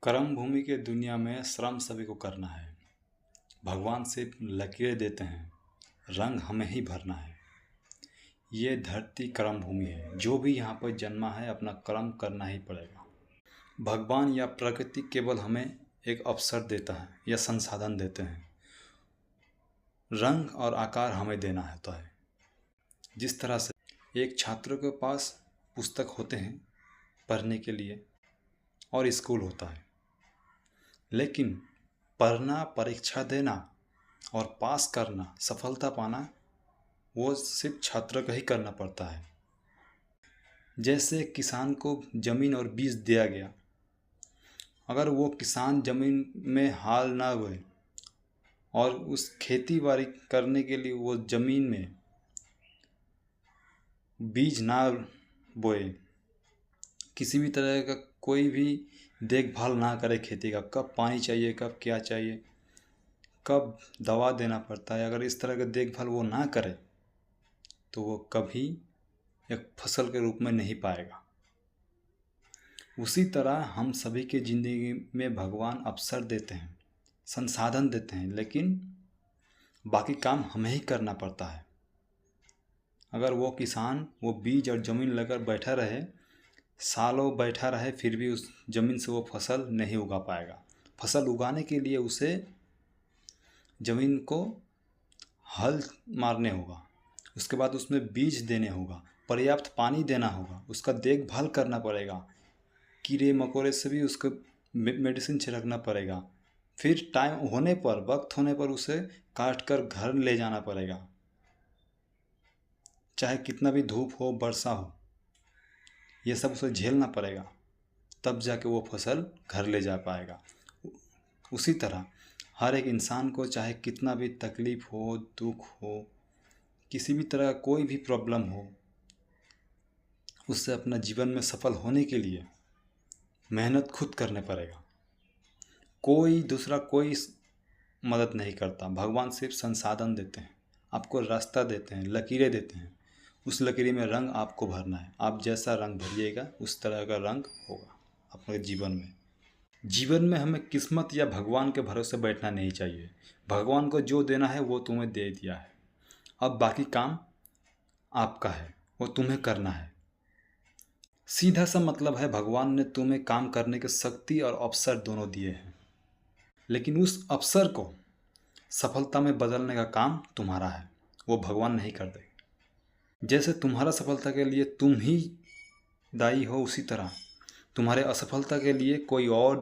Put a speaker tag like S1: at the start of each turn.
S1: कर्म भूमि के दुनिया में श्रम सभी को करना है। भगवान सिर्फ लकीरें देते हैं, रंग हमें ही भरना है। ये धरती कर्म भूमि है। जो भी यहाँ पर जन्मा है अपना कर्म करना ही पड़ेगा। भगवान या प्रकृति केवल हमें एक अवसर देता है या संसाधन देते हैं। रंग और आकार हमें देना होता है। जिस तरह से एक छात्र के पास पुस्तक होते हैं पढ़ने के लिए और स्कूल होता है, लेकिन पढ़ना, परीक्षा देना और पास करना, सफलता पाना वो सिर्फ छात्र को ही करना पड़ता है। जैसे किसान को ज़मीन और बीज दिया गया, अगर वो किसान ज़मीन में हाल ना बोए और उस खेती बाड़ी करने के लिए वो ज़मीन में बीज ना बोए, किसी भी तरह का कोई भी देखभाल ना करे खेती का, कब पानी चाहिए, कब क्या चाहिए, कब दवा देना पड़ता है, अगर इस तरह का देखभाल वो ना करे तो वो कभी एक फसल के रूप में नहीं पाएगा। उसी तरह हम सभी के ज़िंदगी में भगवान अवसर देते हैं, संसाधन देते हैं, लेकिन बाकी काम हमें ही करना पड़ता है। अगर वो किसान वो बीज और ज़मीन लेकर बैठा रहे, सालों बैठा रहे, फिर भी उस ज़मीन से वो फसल नहीं उगा पाएगा। फसल उगाने के लिए उसे ज़मीन को हल मारने होगा, उसके बाद उसमें बीज देने होगा, पर्याप्त पानी देना होगा, उसका देखभाल करना पड़ेगा, कीड़े मकोड़े से भी उसको मेडिसिन छिड़कना पड़ेगा। फिर टाइम होने पर, वक्त होने पर उसे काट कर घर ले जाना पड़ेगा। चाहे कितना भी धूप हो, वर्षा हो, ये सब उसे झेलना पड़ेगा, तब जाके वो फसल घर ले जा पाएगा। उसी तरह हर एक इंसान को चाहे कितना भी तकलीफ़ हो, दुख हो, किसी भी तरह कोई भी प्रॉब्लम हो, उससे अपना जीवन में सफल होने के लिए मेहनत खुद करने पड़ेगा। कोई दूसरा कोई मदद नहीं करता। भगवान सिर्फ संसाधन देते हैं, आपको रास्ता देते हैं, लकीरें देते हैं। उस लकीर में रंग आपको भरना है। आप जैसा रंग भरिएगा उस तरह का रंग होगा अपने जीवन में। जीवन में हमें किस्मत या भगवान के भरोसे बैठना नहीं चाहिए। भगवान को जो देना है वो तुम्हें दे दिया है, अब बाकी काम आपका है, वो तुम्हें करना है। सीधा सा मतलब है भगवान ने तुम्हें काम करने की शक्ति और अवसर दोनों दिए हैं, लेकिन उस अवसर को सफलता में बदलने का काम तुम्हारा है, वो भगवान नहीं कर देंगे। जैसे तुम्हारा सफलता के लिए तुम ही दायी हो, उसी तरह तुम्हारे असफलता के लिए कोई और